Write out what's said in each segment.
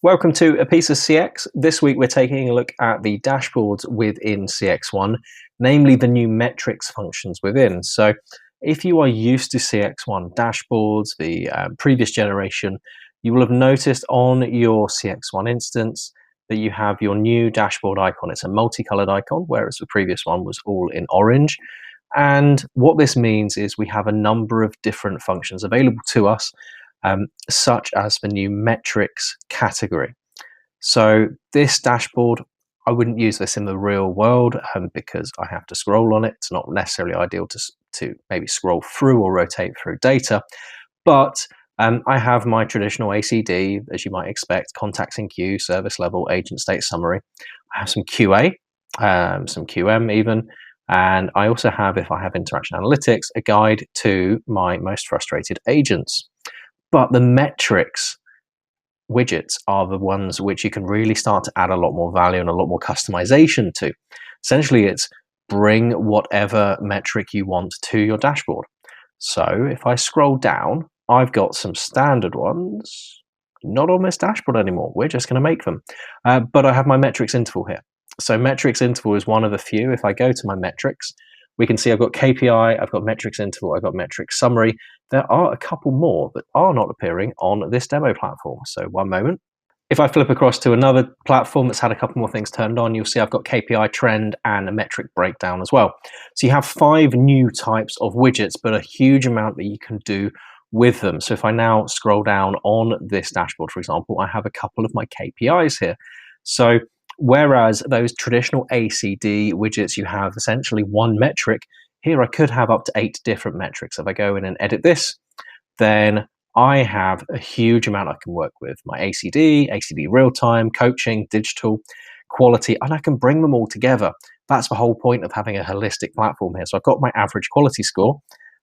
Welcome to A Piece of CX. This week we're taking a look at the dashboards within CXone, namely the new metrics functions within. So if you are used to CXone dashboards, the previous generation, you will have noticed on your CXone instance that you have your new dashboard icon. It's a multicolored icon, whereas the previous one was all in orange. And what this means is we have a number of different functions available to us, such as the new metrics category. So this dashboard, I wouldn't use this in the real world because I have to scroll on it. It's not necessarily ideal to maybe scroll through or rotate through data, but I have my traditional ACD, as you might expect, contacts in queue, service level, agent state summary. I have some QA, some QM even, and I also have, if I have interaction analytics, a guide to my most frustrated agents. But the metrics widgets are the ones which you can really start to add a lot more value and a lot more customization to. Essentially, it's bring whatever metric you want to your dashboard. So if I scroll down, I've got some standard ones, not on this dashboard anymore. We're just going to make them. But I have my metrics interval here. So metrics interval is one of the few. If I go to my metrics, we can see I've got KPI, I've got metrics interval, I've got metrics summary. There are a couple more that are not appearing on this demo platform. So one moment. If I flip across to another platform that's had a couple more things turned on, you'll see I've got KPI Trend and a metric breakdown as well. So you have 5 new types of widgets, but a huge amount that you can do with them. So if I now scroll down on this dashboard, for example, I have a couple of my KPIs here. So whereas those traditional ACD widgets, you have essentially one metric, here I could have up to 8 different metrics. If I go in and edit this, then I have a huge amount I can work with. My ACD real-time, coaching, digital, quality, and I can bring them all together. That's the whole point of having a holistic platform here. So I've got my average quality score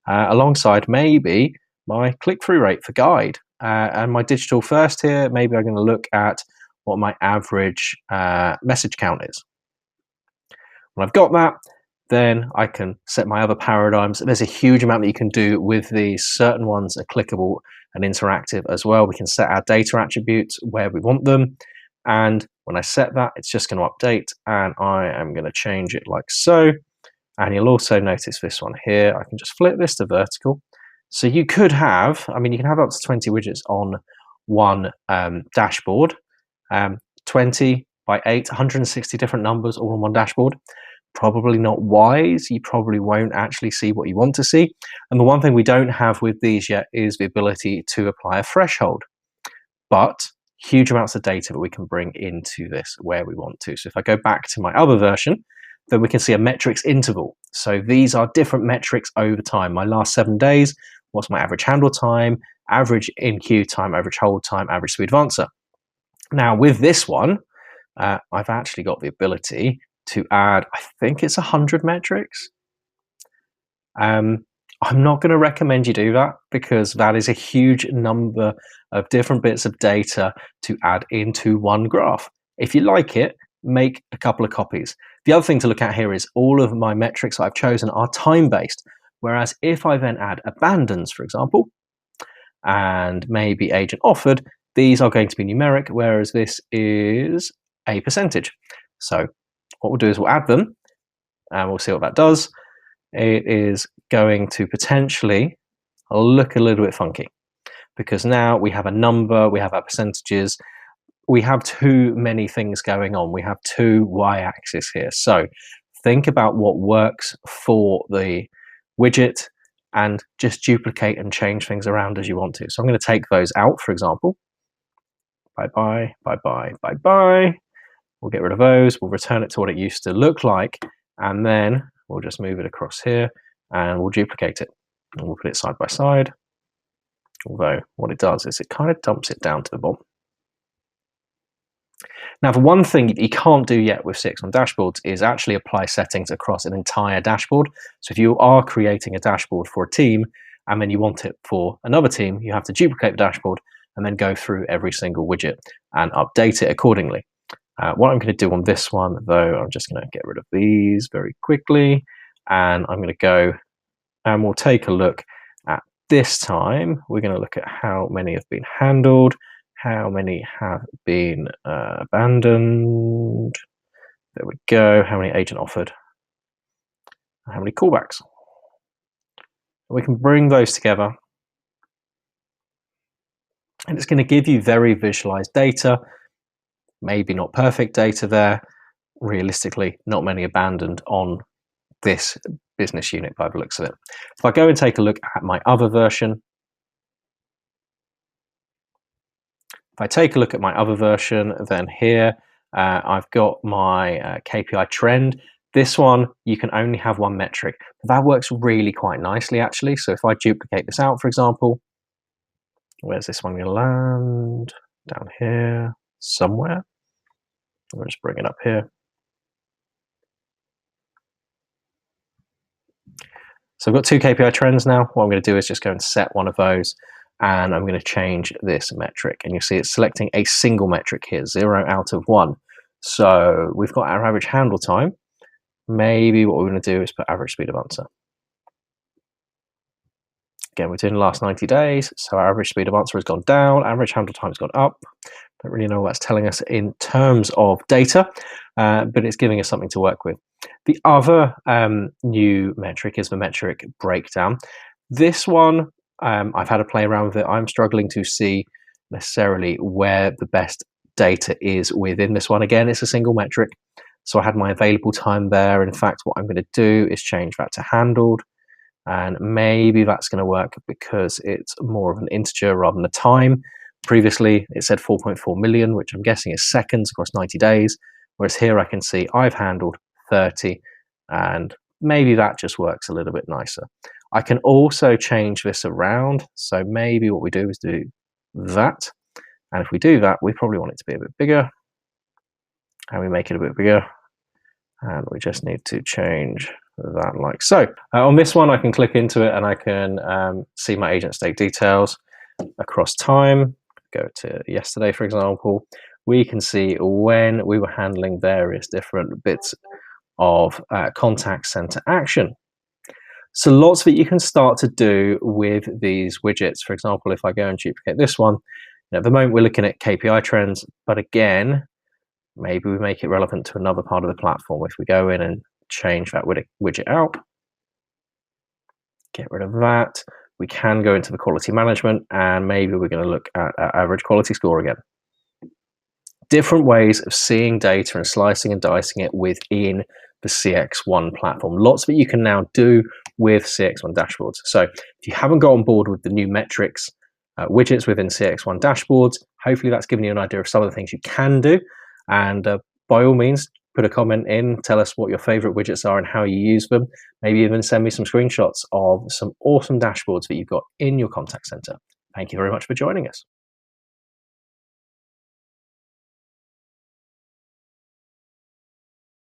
alongside maybe my click-through rate for guide and my digital first here. Maybe I'm going to look at what my average message count is. When I've got that, then I can set my other paradigms. There's a huge amount that you can do with these. Certain ones are clickable and interactive as well. We can set our data attributes where we want them. And when I set that, it's just going to update, and I am going to change it like so. And you'll also notice this one here. I can just flip this to vertical. So you could have, you can have up to 20 widgets on one dashboard. 20 by 8, 160 different numbers all on one dashboard. Probably not wise. You probably won't actually see what you want to see. And the one thing we don't have with these yet is the ability to apply a threshold. But huge amounts of data that we can bring into this where we want to. So if I go back to my other version, then we can see a metrics interval. So these are different metrics over time. My last 7 days, what's my average handle time, average in queue time, average hold time, average speed of answer. Now with this one, I've actually got the ability to add, I think it's 100 metrics. I'm not going to recommend you do that because that is a huge number of different bits of data to add into one graph. If you like it, make a couple of copies. The other thing to look at here is all of my metrics I've chosen are time-based, whereas if I then add abandons, for example, and maybe agent offered, these are going to be numeric, whereas this is a percentage. So what we'll do is we'll add them and we'll see what that does. It is going to potentially look a little bit funky because now we have a number, we have our percentages, we have too many things going on. We have 2 y-axis here. So think about what works for the widget and just duplicate and change things around as you want to. So I'm going to take those out, for example. Bye-bye, bye-bye, bye-bye. We'll get rid of those. We'll return it to what it used to look like. And then we'll just move it across here and we'll duplicate it. And we'll put it side by side. Although what it does is it kind of dumps it down to the bottom. Now, the one thing you can't do yet with CXone Dashboards is actually apply settings across an entire dashboard. So if you are creating a dashboard for a team and then you want it for another team, you have to duplicate the dashboard and then go through every single widget and update it accordingly. What I'm going to do on this one, though, I'm just going to get rid of these very quickly, and I'm going to go and we'll take a look at this time. We're going to look at how many have been handled, how many have been abandoned. There we go. How many agent offered? How many callbacks? We can bring those together, and it's going to give you very visualized data. Maybe not perfect data there. Realistically, not many abandoned on this business unit by the looks of it. If I go and take a look at my other version, then here I've got my KPI Trend. This one, you can only have one metric. That works really quite nicely, actually. So if I duplicate this out, for example, where's this one going to land? Down here somewhere. We'll just bring it up here. So I've got two KPI trends now. What I'm going to do is just go and set one of those, and I'm going to change this metric. And you'll see it's selecting a single metric here, 0 out of 1. So we've got our average handle time. Maybe what we're going to do is put average speed of answer. Again, we're doing the last 90 days, so our average speed of answer has gone down, average handle time has gone up. Don't really know what that's telling us in terms of data, but it's giving us something to work with. The other new metric is the metric breakdown. This one, I've had a play around with it. I'm struggling to see necessarily where the best data is within this one. Again, it's a single metric, so I had my available time there. In fact, what I'm going to do is change that to handled. And maybe that's going to work because it's more of an integer rather than a time. Previously, it said 4.4 million, which I'm guessing is seconds across 90 days. Whereas here I can see I've handled 30, and maybe that just works a little bit nicer. I can also change this around. So maybe what we do is do that. And if we do that, we probably want it to be a bit bigger. And we make it a bit bigger. And we just need to change that like so. On this one, I can click into it and I can see my agent state details across time. Go to yesterday, for example. We can see when we were handling various different bits of contact center action. So lots that you can start to do with these widgets. For example, if I go and duplicate this one, at the moment we're looking at KPI trends, but again, maybe we make it relevant to another part of the platform. If we go in and change that widget out, get rid of that, we can go into the quality management, and maybe we're going to look at our average quality score again. Different ways of seeing data and slicing and dicing it within the CXone platform. Lots that you can now do with CXone Dashboards. So if you haven't got on board with the new metrics widgets within CXone Dashboards, hopefully that's given you an idea of some of the things you can do. And by all means, put a comment in, tell us what your favorite widgets are and how you use them. Maybe even send me some screenshots of some awesome dashboards that you've got in your contact center. Thank you very much for joining us.